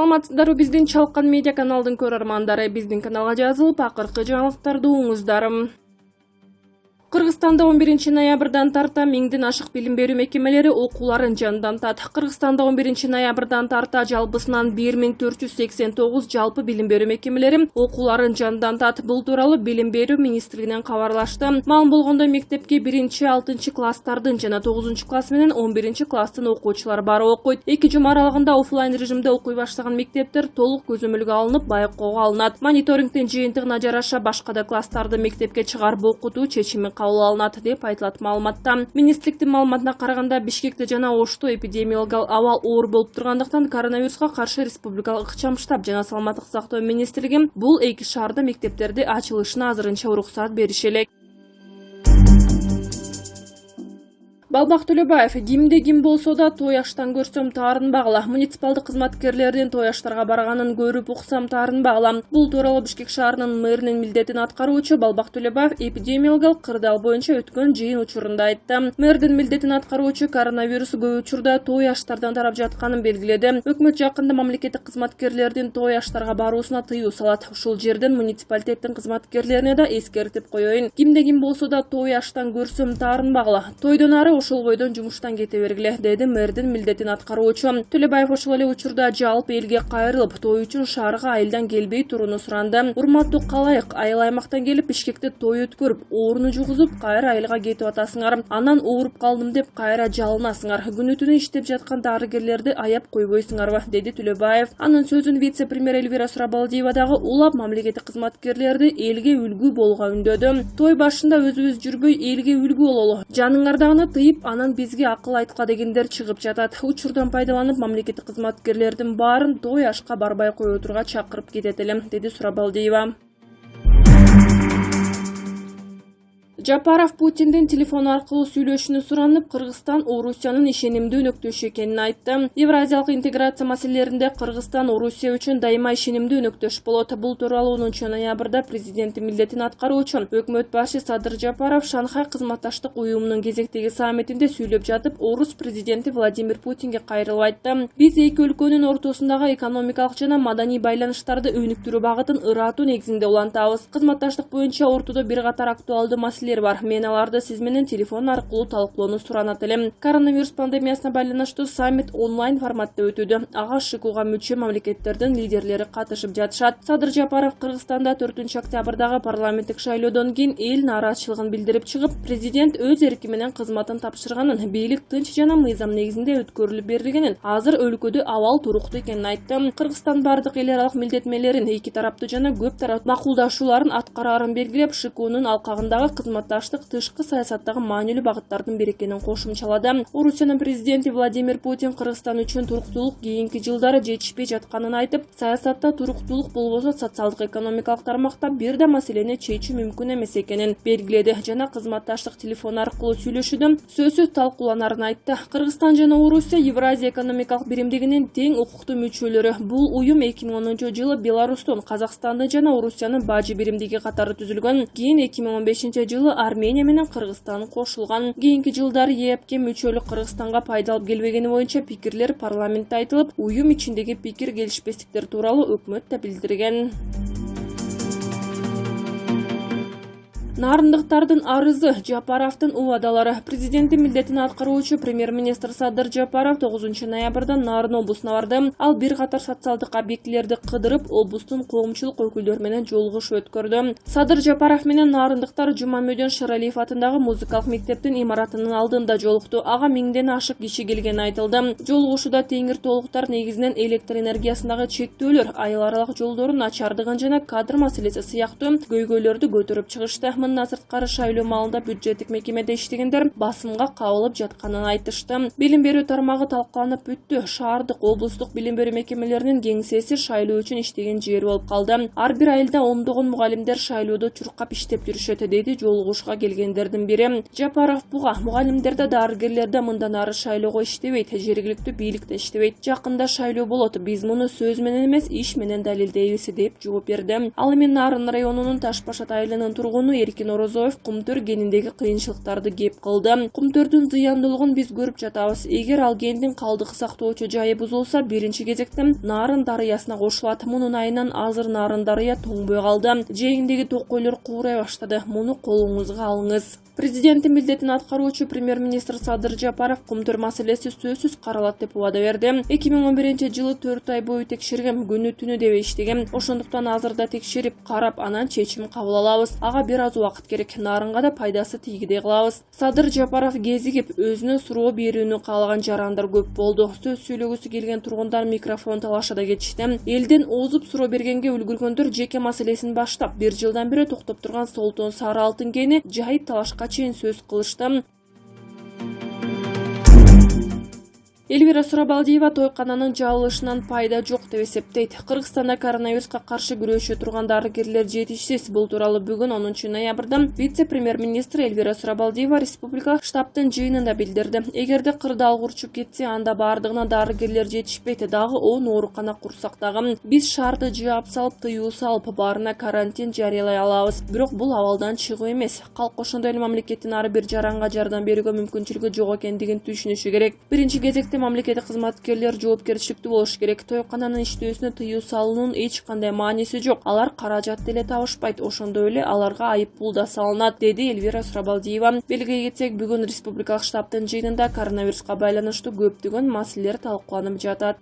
Саламатсыздарбы биздин Чалкан медиа каналдын көрөрмандары, биздин каналга жазылып, акыркы жаңылыктарды уңуздарым. Кыргызстанда 11 ноябрдан тарта миңден ашык билим берүү мекемелери окууларын жандантат. Кыргызстанда 11 ноябрдан тарта жалпысынан 1489 жалпы билим берүү мекемелери окууларын жандантат. Бул тууралуу билим берүү министрлигинен кабарлашты. Маалым болгондой, мектепке 1-6 класстардын жана 9 класс менен 11 класстын окуучулары барып окуйт. 2 жума аралыгында офлайн режимде окуй баштаган мектептер толук көзөмөлгө алынып, байкоого алынат. Мониторингдин жыйынтыгына жараша башка да класстарды мектепке чыгарып окутуу чечими кабыл алынат деп айтылат маалыматта. Министрликтин маалыматына караганда, Бишкекте жана Ошто эпидемиологиялык абал оор болуп тургандыктан коронавируска каршы республикалык ыкчам штаб жана саламаттык сактоо министрлиги бул эки шаарда мектептерди ачылышына азырынча уруксат бериши элек. Балбак Төлөбаев: кимде ким болсо да той аштан көрсөм таарынбагыла. Муниципалдык кызматкерлердин той аштарга барганын көрүп уксам таарынбагыла. Бул тууралуу Бишкек шаарынын мэринин милдетин аткаруучу Балбак Төлөбаев эпидемиологиялык кырдаал боюнча өткөн жыйын учурунда айтты. Мэрдин милдетин аткаруучу коронавирус көп учурда той аштардан тарап жатканын белгиледи. Өкмөт жакында мамлекеттик кызматкерлердин той аштарга баруусуна тыюу салат. Ушул жерден муниципалитеттин кызматкерлерине да эскертип коеюн. Кимде ким болсо да той аштан көрсөм таарынбагыла. Тойдон ары ошол бойдон жумуштан кете бергиле, деди мэрдин милдетин аткаруучу. Төлөбаев ошол эле учурда жалпы элге кайрылып, той үчүн шаарга айылдан келбей турууну суранды. Урматтуу калайык, айыл аймактан келип Бишкекте той өткөрүп, ооруну жугузуп, кайра айылга кетип атасыңар. Анан ооруп калдым деп кайра жалынасыңар. Күнү түнү иштеп жаткан дарыгерлерди аяп койбойсуңарбы, деди Төлөбаев. Анын сөзүн вице-премьер Эльвира Сурабалдиева дагы улап мамлекеттик кызматкерлерди элге үлгү болууга үндөдү. Той башында өзүбүз жүрбөй элге үлгү бололу. Жаныңардагыны тыйып, анан бизге акыл айтка дегендер чыгып жатат. Учурдан пайдаланып, мамлекеттик кызматкерлердин баарын той ашка барбай коюутурга чакырып кетет элем, деди Сурабалдиева. Жапаров Путиндин телефон аркылуу сүйлөшүүнү суранып, Кыргызстан Орусиянын ишенимдүү өнөктөшү экенин айтты. Евразиялык интеграция маселелеринде Кыргызстан Орусия үчүн дайыма ишенимдүү өнөктөш болот. Бул тууралуу 10 ноябрда президенттин милдетин аткаруучу өкмөт башы Садыр Жапаров Шанхай кызматташтык уюмунун кезектеги саммитинде сүйлөп жатып, Орус президенти Владимир Путинге кайрылып айтты. Биз эки өлкөнүн ортосундагы экономикалык жана маданий байланыштарды өнүктүрүү багытын ыраттуу негизинде улантабыз. Кызматташтык боюнча ортодо бир катар актуалдуу маселелер бар. Мен аларды сиз менен телефон аркылуу талкуулоону суранат элем. Коронавирус пандемиясына байланыштуу саммит онлайн форматта өтүүдө. Ага ШИКУга мүчө мамлекеттердин лидерлери катышып жатышат. Садыр Жапаров Кыргызстанда 4 октябрдагы парламенттик шайлоодон кийин эл нааразычылыгын билдирип чыгып, президент өз эрки менен кызматын тапшырганын, бийлик тынч жана мыйзам негизинде өткөрүлүп берилгенин, азыр өлкөдө абал туруктуу экенин айтты. Кыргызстан бардык эл аралык милдетмелерин, эки тараптуу жана көп тараптуу макулдашууларын аткараарын белгилеп, ШИКУнун алкагындагы кызматташтык тышкы саясаттагы маанилүү багыттардын бири экенин кошумчалады. Орусиянын президенти Владимир Путин Кыргызстан үчүн туруктуулук кийинки жылдары жетишпей жатканын айтып, саясатта туруктуулук болбосо социалдык экономикалык тармакта бир да маселени чечүү мүмкүн эмес экенин белгиледи жана кызматташтык телефон аркылуу сүйлөшүүдө сөзсүз талкууланарын айтты. Кыргызстан жана Орусия Евразия экономикалык биримдигинин тең укуктуу мүчөлөрү. Бул уюм 2010-жылы Беларустун, Казакстандын жана Орусиянын бажы биримдиги катары түзүлгөн. Кийин 2015-жылы Армения менен Кыргызстан кошулган. Кийинки жылдары ЕАПке мүчөлүк Кыргызстанга пайда алып келбегени боюнча пикирлер парламентте айтылып, уюм ичиндеги пикир келишпестиктер тууралуу өкмөт да билдирген. Нарындыктардын арызы, Жапаровдун убадалары. Президенттин милдетин аткаруучу премьер-министр Садыр Жапаров 9 ноябрда Нарын облусуна барды. Ал бир катар социалдык объектилерди кыдырып, облустун коомчулук өкүлдөрү менен жолугушуу өткөрдү. Садыр Жапаров менен нарындыктар Жумамөдөн Шыралиев атындагы музыкалык мектептин имаратынын алдында жолукту. Ага миңден ашык киши келгени айтылды. Жолугушууда теңир толуктар негизинен электр энергиясындагы чектөөлөр, айыл аралык жолдордун начардыгын жана кадр маселеси сыяктуу көйгөйлөрдү көтөрүп чыгышты. Мындан сырткары шайлоо маалында бюджеттик мекемеде иштегендер басымга кабылып жатканын айтышты. Билим берүү тармагы талкууланып бүттү. Шаардык, облустук билим берүү мекемелеринин кеңсеси шайлоо үчүн иштеген жери болуп калды. Ар бир айылда ондогон мугалимдер шайлоодо чуркап иштеп жүрүшөт, деди жолугушууга келгендердин бири. Жапаров буга мугалимдер да дарыгерлер да мындан ары шайлоого иштебейт, жергиликтүү бийлик да иштебейт. Жакында шайлоо болот. Биз муну сөз менен эмес, иш менен далилдейбиз деп жооп берди. Ал эми Нарын районунун Таш Башат айылынын тургуну Эркин Орозоев Кумтөр геніндегі кыйынчылыктарды кеп кылды. Кумтөрдүн зыяндуулугун биз көрүп жатабыз. Эгер ал гендин калдык сактоочу жайы бузулса, биринчи кезекте нарын дарыясына кошулат. Мунун айынан азыр нарын дарыя тоңбой калды. Жээгиндеги токойлор куурай баштады. Муну колуңузга алыңыз. Президенттин милдетин аткаруучу премьер-министр Садыр Жапаров Кумтөр маселеси сөзсүз каралат деп убада берди. 2011-жылы 4 ай бою текшергем, күнү түнү деп иштегем. Ошондуктан азырда текшерип, карап, анан чечим кабыл алабыз. Ага бир аз убакыт керек. Нарынга да пайдасы тийгидей кылабыз. Садыр Жапаров кезигип, өзүнө суроо берүүнү каалаган жарандар көп болду. Сөз сүйлөгүсү келген тургундар микрофон талашада кетишти. Элден озуп суроо бергенге үлгүргөндөр жеке маселесин баштап, 1 жылдан бери токтоп турган Солтон Сары Алтын кени жайып талашка чейин сөз кылышты. Эльвира Сурабалдиева тойкананын жабылышынан пайда жок деп эсептейт. Кыргызстанда коронавируска каршы күрөшүп турган дарыгерлер жетишсиз. Бул тууралуу бүгүн 10 ноябрда вице-премьер-министр Эльвира Сурабалдиева республика штабтын жыйынында билдирди. Эгерде кырдаал курчуп кетсе, анда бардыгына дарыгерлер жетишпейт. Дагы 10 оорукана курсак дагы. Биз шаарды жаап салып, тыюу салып, баарына карантин жарыялай алабыз. Бирок бул абалдан чыгуу эмес. Калк ошондой эле мамлекеттин ар бир жаранга жардам берүүгө мүмкүнчүлүгү жок экендигин түшүнүшү керек. Биринчи кезекте мамлекеттик кызматкерлер жоопкерчиликтүү болуш керек. Тойкананын иштөөсүнө тыюу салуунун эч кандай мааниси жок. Алар каражат деле табышпайт. Ошондой эле аларга айып пул да салынат, деди Эльвира Сурабалдиева. Белгилей кетсек, бүгүн республикалык штабтын жыйынында коронавируска байланыштуу көптөгөн маселелер талкууланып жатат.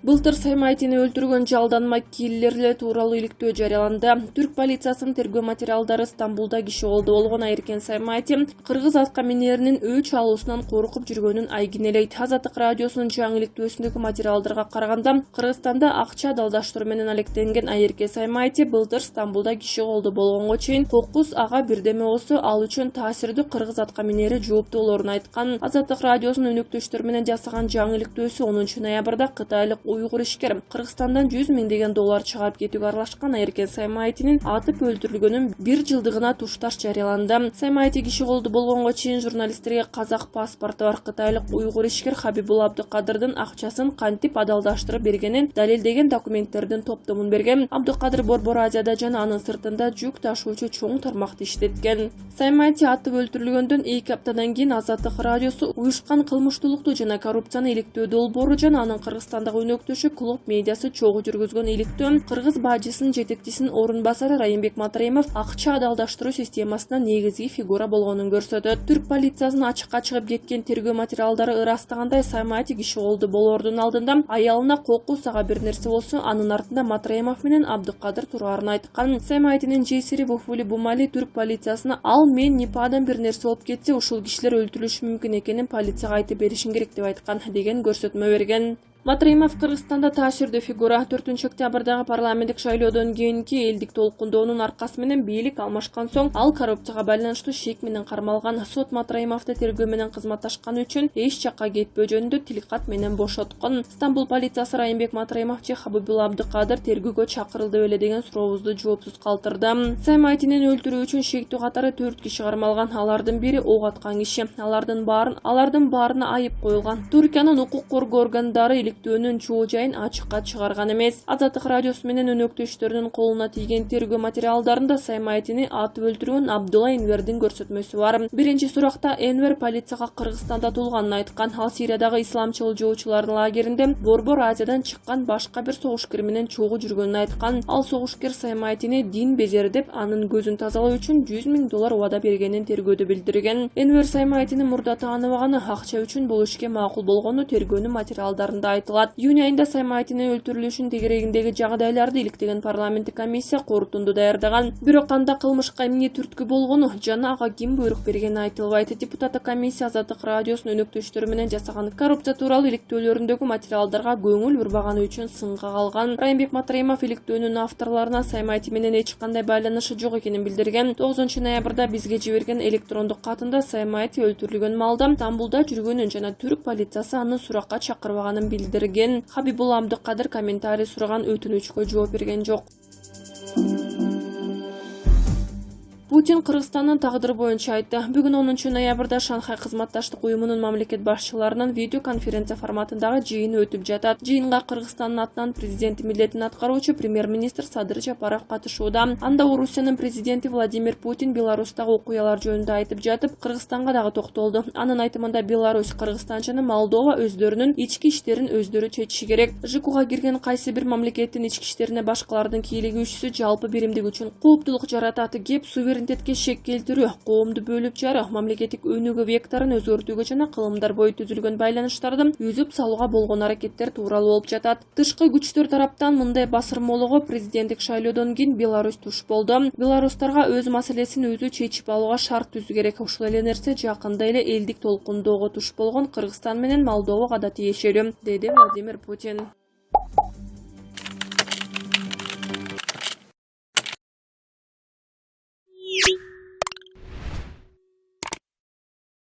Былтыр Саймайтини өлтүргөн жалданма киллерлер тууралуу иликтөө жарыяланды. Түрк полициясынын тергөө материалдары Стамбулда киши колдо болгон Айыркен Саймайти кыргыз аткаминеринин өч алуусунан коркуп жүргөнүн айгинелейт. Азаттык радиосунун жаңы иликтөөсүндөгү материалдарга караганда, Кыргызстанда акча далдаштыруу менен алектенген Айыркен Саймайти былтыр Стамбулда киши колдо болгонго чейин кокус ага бирдеме болсо ал үчүн таасирдүү кыргыз аткаминери жооптуу болорун айткан. Азаттык радиосунун өнөктөштөрү менен жасаган жаңы иликтөөсү 10 ноябрда кытайлык уйгур ишкер Кыргызстандан 100 000 деген доллар чыгарып кетүүгө аралашкан Айыркен Саймайтинин атып өлтүрүлгөнүн 1 жылдыгына тушташ жарыяланды. Саймайти киши колдо болгонго чейин журналисттерге казак паспорту бар кытайлык уйгур ишкер Хабибул Абдыкадырдын акчасын кантип адалдаштырып бергенин далилдеген документтердин топтомун берген. Абдыкадыр Борбор Азияда жана анын сыртында жүк ташуучу чоң тармакты иштеткен. Саймайти атып өлтүрүлгөндөн 2 аптадан кийин Азаттык радиосу уюшкан кылмыштуулукту жана коррупцияны иликтөө долбоору жана анын Кыргызстандагы өнөктөшү клуб медиасы чогуу жүргүзгөн иликтөө кыргыз бажысынын жетекчисинин орун басары Райымбек Матраимов акча адалдаштыруу системасына негизги фигура болгонун көрсөтөт. Түрк полициясынын ачыкка чыгып кеткен тергөө материалдары ырастагандай, Саймайти киши колдо болоордун алдында аялына кокус ага бир нерсе болсо, анын артында Матраимов менен Абдыкадыр турарын айткан. Саймайтинин жесири Вуфули Бумали түрк полициясына ал мен Непадан бир нерсе болуп кетсе, ушул кишилер өлтүрүлүшү мүмкүн экенин полицияга айтып беришиң керек деп айткан деген көрсөтмө берген. Матраимов Кыргызстанда таасирдүү фигура. 4 октябрдагы парламенттик шайлоодон кийинки элдик толкундоонун аркасы менен бийлик алмашкан соң ал коррупцияга байланыштуу шек менен кармалган. Сот Матраимовду тергөө менен кызматташканы үчүн эч жакка кетпөө жөнүндө тилкат менен бошоткон. Стамбул полициясы Райымбек Матраимов же Хабибул Абдыкадыр тергөөгө чакырылды беле деген сурообузду жоопсуз калтырды. Саймайтинин өлтүрүү үчүн шектүү катары 4 киши кармалган. Алардын бири ок аткан киши. Алардын баарына айып коюлган. Түркиянын укук коргоо органдары иликтөөнүн чоо жайын ачыкка чыгарган эмес. Азаттык радиосу менен өнөктөштөрүнүн колуна тийген тергөө материалдарында Саймайтини атып өлтүргөн Абдулла Энвердин көрсөтмөсү бар. Биринчи суракта Энвер полицияга Кыргызстанда туулганын айткан. Ал Сириядагы исламчыл жоочулардын лагеринде Борбор Азиядан чыккан башка бир согушкер менен чогуу жүргөнүн айткан. Ал согушкер Саймайтини дин безер деп, анын көзүн тазалоо үчүн 100 000 доллар убада бергенин тергөөдө билдирген. Энвер Саймайтини мурда тааныбаганы, акча үчүн бул ишке макул болгону тергөөнүн материалдарында айтылат. Июнь айында Саймайтинин өлтүрүлүшүнүн тегерегиндеги жагдайларды иликтеген парламенттик комиссия корутунду даярдаган. Бирок анда кылмышка эмне түрткү болгону жана ага ким буйрук бергени айтылбайт. Депутаттык комиссия Азаттык радиосунун өнөктөштөрү менен жасаган коррупция тууралуу иликтөөлөрүндөгү материалдарга көңүл бурбаганы үчүн сынга калган. Райымбек Матраимов иликтөөнүн авторлоруна Саймайти менен эч кандай байланышы жок экенин билдирген. 9 ноябрда бизге жиберген электрондук катында Саймайти өлтүрүлгөн маалда Стамбулда жүргөнүн жана түрк полициясы аны суракка чакырбаганын билдирген. Хабибул Абдыкадыр комментарий сураган өтүнүчкө жооп берген жок. Путин Кыргызстандын тагдыры боюнча айтты. Бүгүн 10 ноябрда Шанхай кызматташтык уюмунун мамлекет башчыларынын видеоконференция форматындагы жыйыны өтүп жатат. Жыйынга Кыргызстандын атынан президенти милдетин аткаруучу премьер-министр Садыр Жапаров катышууда. Анда Орусиянын президенти Владимир Путин Беларустагы окуялар жөнүндө айтып жатып, Кыргызстанга дагы токтолду. Анын айтымында Беларусь, Кыргызстан жана Молдова өздөрүнүн ички иштерин өздөрү чечиши керек. ЖКУга кирген кайсы бир мамлекеттин ички иштерине башкалардын кийлигүүчүсү жалпы биримдик үчүн кооптулук жаратат. Кеп суверенитетке шек келтирүү, коомду бөлүп жаруу, мамлекеттик өнүгүү векторун өзгөртүүгө жана кылымдар бою түзүлгөн байланыштарды үзүп салууга болгон аракеттер тууралуу болуп жатат. Тышкы күчтөр тараптан мындай басырмалоого президенттик шайлоодон кийин Беларусь туш болду. Беларустарга өз маселесин өзү чечип алууга шарт түзүү керек. Ушул эле нерсе жакында эле элдик толкундоого туш болгон Кыргызстан менен Молдовага да тиешелүү, деди Владимир Путин.